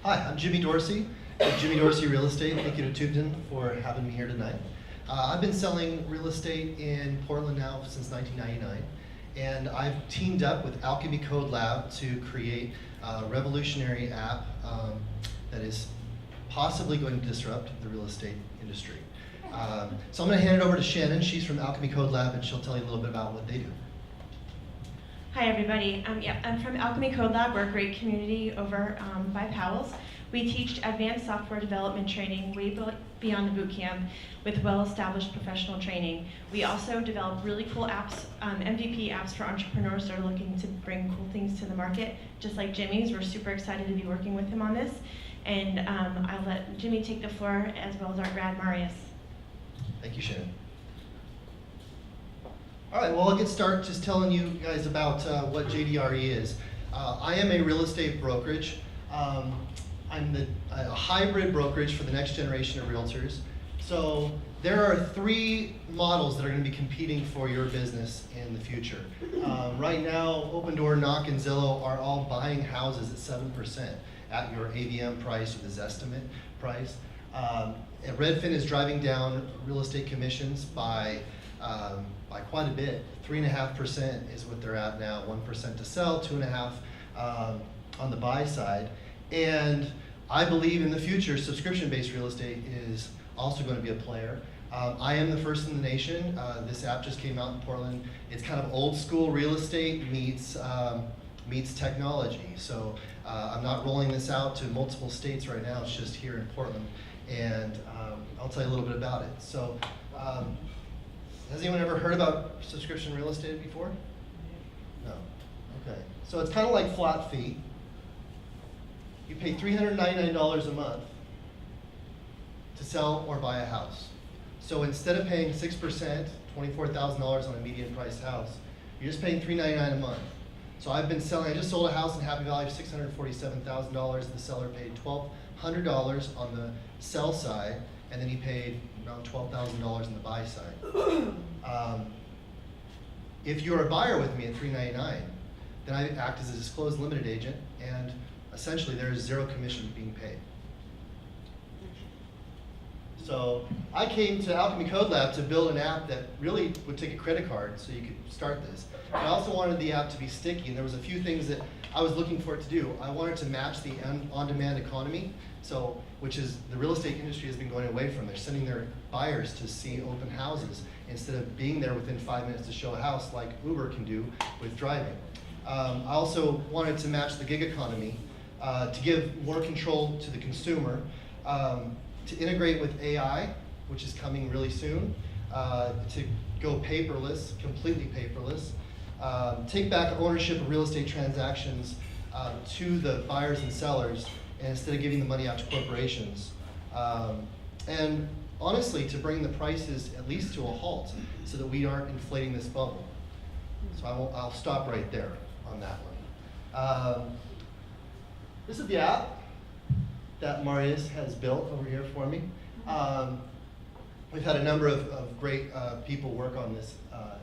Hi, I'm Jimmy Dorsey with Jimmy Dorsey Real Estate. Thank you to Tubden for having me here tonight. I've been selling real estate in Portland now since 1999, and I've teamed up with Alchemy Code Lab to create a revolutionary app that is possibly going to disrupt the real estate industry. So I'm going to hand it over to Shannon. She's from Alchemy Code Lab, and she'll tell you a little bit about what they do. Hi everybody, I'm from Alchemy Code Lab. We're a great community over by Powell's. We teach advanced software development training way beyond the boot camp with well-established professional training. We also develop really cool apps, MVP apps for entrepreneurs that are looking to bring cool things to the market, just like Jimmy's. We're super excited to be working with him on this. And I'll let Jimmy take the floor as well as our grad Marius. Thank you, Shannon. All right, well, I'll get started just telling you guys about what JDRE is. I am a real estate brokerage. I'm a hybrid brokerage for the next generation of realtors. So there are three models that are going to be competing for your business in the future. Right now, Opendoor, Knock, and Zillow are all buying houses at 7% at your AVM price or the Zestimate price. Redfin is driving down real estate commissions by quite a bit. 3.5% is what they're at now. 1% to sell, 2.5% on the buy side. And I believe in the future, subscription-based real estate is also going to be a player. I am the first in the nation. This app just came out in Portland. It's kind of old school real estate meets technology. So I'm not rolling this out to multiple states right now. It's just here in Portland. And I'll tell you a little bit about it. So. Has anyone ever heard about subscription real estate before? No. Okay. So it's kind of like flat fee. You pay $399 a month to sell or buy a house. So instead of paying 6%, $24,000 on a median priced house, you're just paying $399 a month. So I've been selling, I just sold a house in Happy Valley for $647,000. The seller paid $1,200 on the sell side, and then he paid around $12,000 on the buy side. If you're a buyer with me at $399, then I act as a disclosed limited agent, and essentially there is zero commission being paid. So I came to Alchemy Code Lab to build an app that really would take a credit card so you could start this. I also wanted the app to be sticky, and there was a few things that I was looking for it to do. I wanted to match the on-demand economy, which is the real estate industry has been going away from. They're sending their buyers to see open houses instead of being there within 5 minutes to show a house like Uber can do with driving. I also wanted to match the gig economy, to give more control to the consumer, to integrate with AI, which is coming really soon, to go paperless, completely paperless, take back ownership of real estate transactions to the buyers and sellers, and instead of giving the money out to corporations. And honestly, to bring the prices at least to a halt so that we aren't inflating this bubble. So I'll stop right there on that one. This is the app that Marius has built over here for me. We've had a number of great people work on this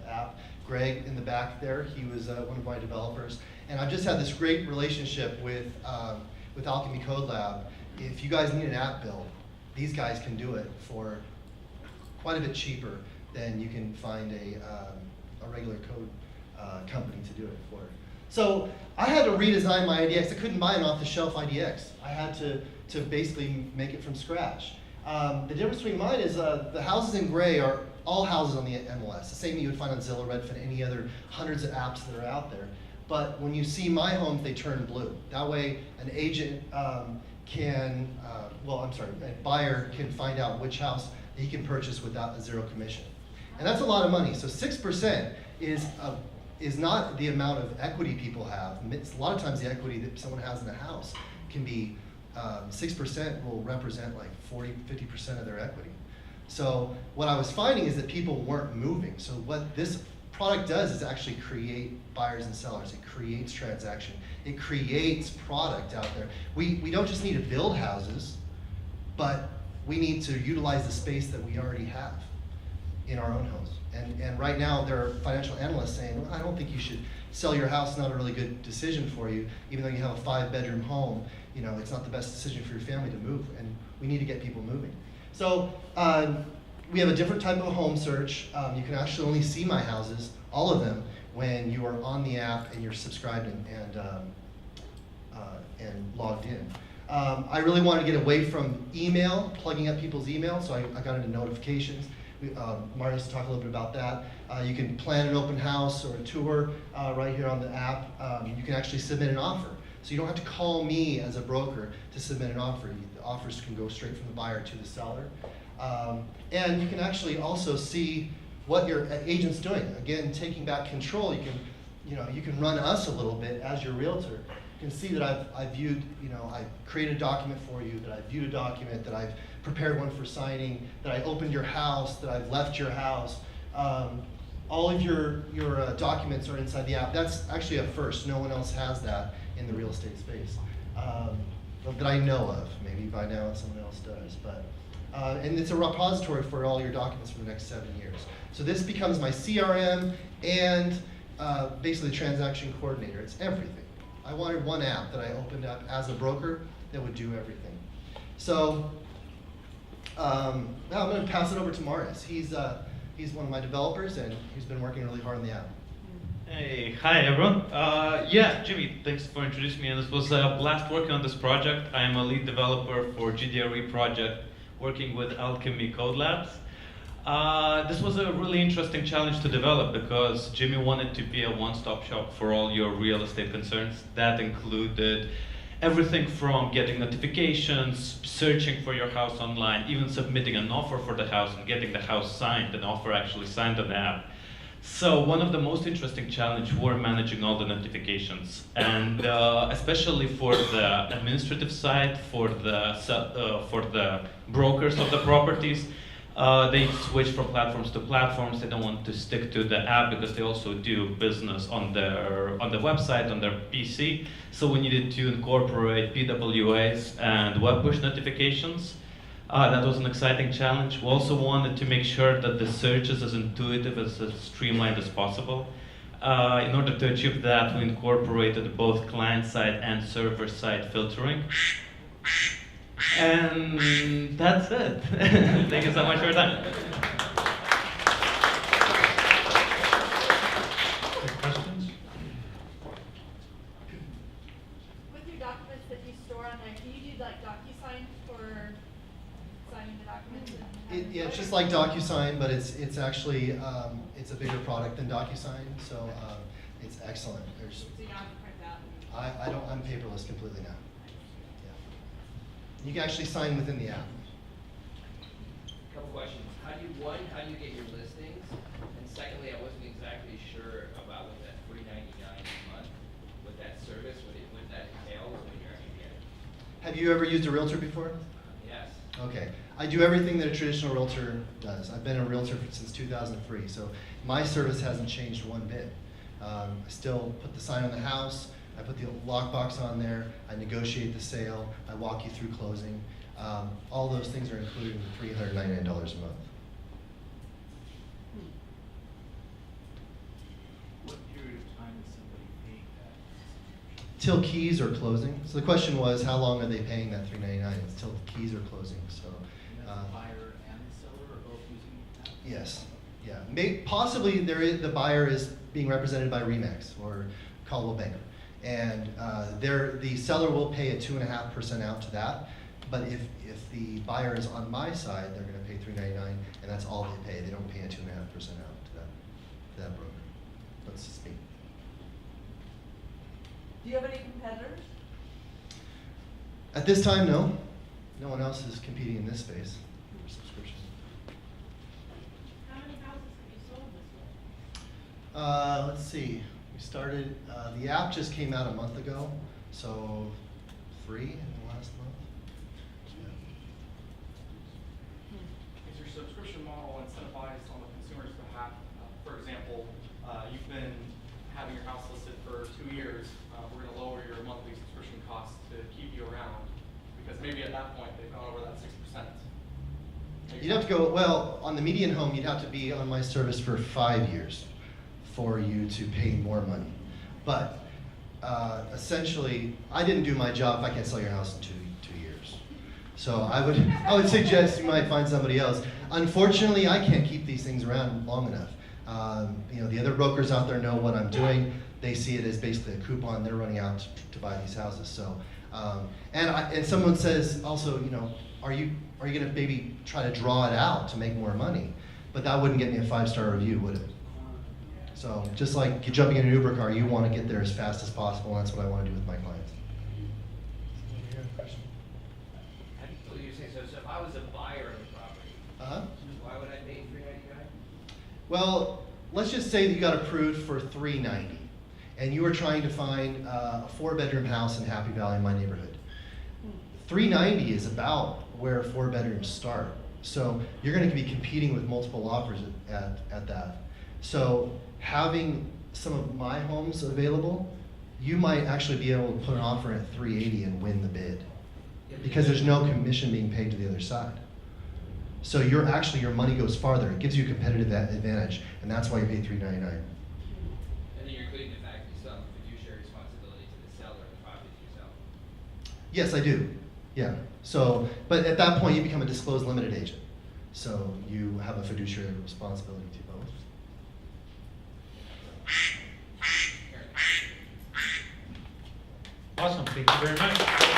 app. Greg in the back there, he was one of my developers. And I've just had this great relationship with Alchemy Code Lab. If you guys need an app built, these guys can do it for quite a bit cheaper than you can find a regular code company to do it for. So I had to redesign my IDX. I couldn't buy an off-the-shelf IDX. I had to basically make it from scratch. The difference between mine is the houses in gray are all houses on the MLS, the same that you would find on Zillow, Redfin, any other hundreds of apps that are out there. But when you see my homes, they turn blue. That way an agent a buyer can find out which house he can purchase without a zero commission. And that's a lot of money. So 6% is not the amount of equity people have. It's a lot of times the equity that someone has in a house can be, 6% will represent like 40–50% of their equity. So what I was finding is that people weren't moving. So what this product does is actually create buyers and sellers. It creates transaction. It creates product out there. We don't just need to build houses, but we need to utilize the space that we already have in our own homes. And right now there are financial analysts saying, well, I don't think you should sell your house is not a really good decision for you, even though you have a 5-bedroom home. You know, it's not the best decision for your family to move, and we need to get people moving. So we have a different type of home search. You can actually only see my houses, all of them, when you are on the app and you're subscribed and logged in. I really wanted to get away from email, plugging up people's email, so I got into notifications. Mario's talked a little bit about that. You can plan an open house or a tour right here on the app. You can actually submit an offer. So you don't have to call me as a broker to submit an offer. The offers can go straight from the buyer to the seller. And you can actually also see what your agent's doing. Again, taking back control, you can run us a little bit as your realtor. You can see that I've viewed, I created a document for you, that I've viewed a document, that I've prepared one for signing, that I opened your house, that I've left your house. All of your documents are inside the app. That's actually a first. No one else has that in the real estate space that I know of. Maybe by now someone else does. But and it's a repository for all your documents for the next 7 years. So this becomes my CRM and basically transaction coordinator. It's everything. I wanted one app that I opened up as a broker that would do everything. So now I'm going to pass it over to Marius. He's one of my developers, and he's been working really hard on the app. Hey, hi everyone. Yeah, Jimmy, thanks for introducing me. And this was a blast working on this project. I am a lead developer for JDRE project, working with Alchemy Code Labs. This was a really interesting challenge to develop because Jimmy wanted to be a one-stop shop for all your real estate concerns. That included everything from getting notifications, searching for your house online, even submitting an offer for the house and getting the house signed, an offer actually signed on the app. So one of the most interesting challenges were managing all the notifications, and especially for the administrative side, for the brokers of the properties. They switch from platforms to platforms. They don't want to stick to the app because they also do business on their website, on their PC. So we needed to incorporate PWAs and web push notifications. That was an exciting challenge. We also wanted to make sure that the search is as intuitive, as streamlined as possible. In order to achieve that, we incorporated both client-side and server-side filtering. And that's it. Thank you so much for your time. Any questions? With your documents that you store on there, can you do like DocuSign for signing the documents? Yeah, it's just like DocuSign, but it's actually it's a bigger product than DocuSign, so it's excellent. So you don't have to print out? I'm paperless completely now. You can actually sign within the app. Couple questions. How do you get your listings? And secondly, I wasn't exactly sure about what that $3.99 a month, what that service, what that entails when you're actually getting. Have you ever used a realtor before? Yes. Okay. I do everything that a traditional realtor does. I've been a realtor since 2003, so my service hasn't changed one bit. I still put the sign on the house. I put the lockbox on there, I negotiate the sale, I walk you through closing. All those things are included in the $399 a month. What period of time is somebody paying that? Till keys are closing. So the question was, how long are they paying that $399? It's till the keys are closing. So, And that's the buyer and the seller are both using that? yes, yeah. Possibly the buyer is being represented by Remax or Coldwell Banker. And the seller will pay a 2.5% out to that, but if the buyer is on my side, they're going to pay $399, and that's all they pay. They don't pay a 2.5% out to that broker. That's just me. Do you have any competitors? At this time, no. No one else is competing in this space for subscription. How many houses have you sold this way? Let's see. We started, the app just came out a month ago, so 3 in the last month. Yeah. Is your subscription model incentivized on the consumer's behalf? For example, you've been having your house listed for 2 years. We're going to lower your monthly subscription costs to keep you around because maybe at that point they've gone over that 6%. You'd have to go, well, on the median home, you'd have to be on my service for 5 years for you to pay more money. But essentially, I didn't do my job if I can't sell your house in two years. So I would suggest you might find somebody else. Unfortunately, I can't keep these things around long enough. The other brokers out there know what I'm doing. They see it as basically a coupon. They're running out to buy these houses. So, and someone says also, are you going to maybe try to draw it out to make more money? But that wouldn't get me a 5-star review, would it? So just like you're jumping in an Uber car, you want to get there as fast as possible. And that's what I want to do with my clients. So you're saying, so if I was a buyer of the property, why would I pay $399? Well, let's just say that you got approved for $390, and you were trying to find a 4-bedroom house in Happy Valley, in my neighborhood. $390 is about where 4 bedrooms start. So you're going to be competing with multiple offers at that. So having some of my homes available, you might actually be able to put an offer at $380 and win the bid, because there's no commission being paid to the other side. So your money goes farther. It gives you a competitive advantage, and that's why you pay $399. And then you're including the fact that you still have a fiduciary responsibility to the seller of the property yourself. Yes, I do. Yeah. So, but at that point, you become a disclosed limited agent. So you have a fiduciary responsibility to both. Awesome, thank you very much.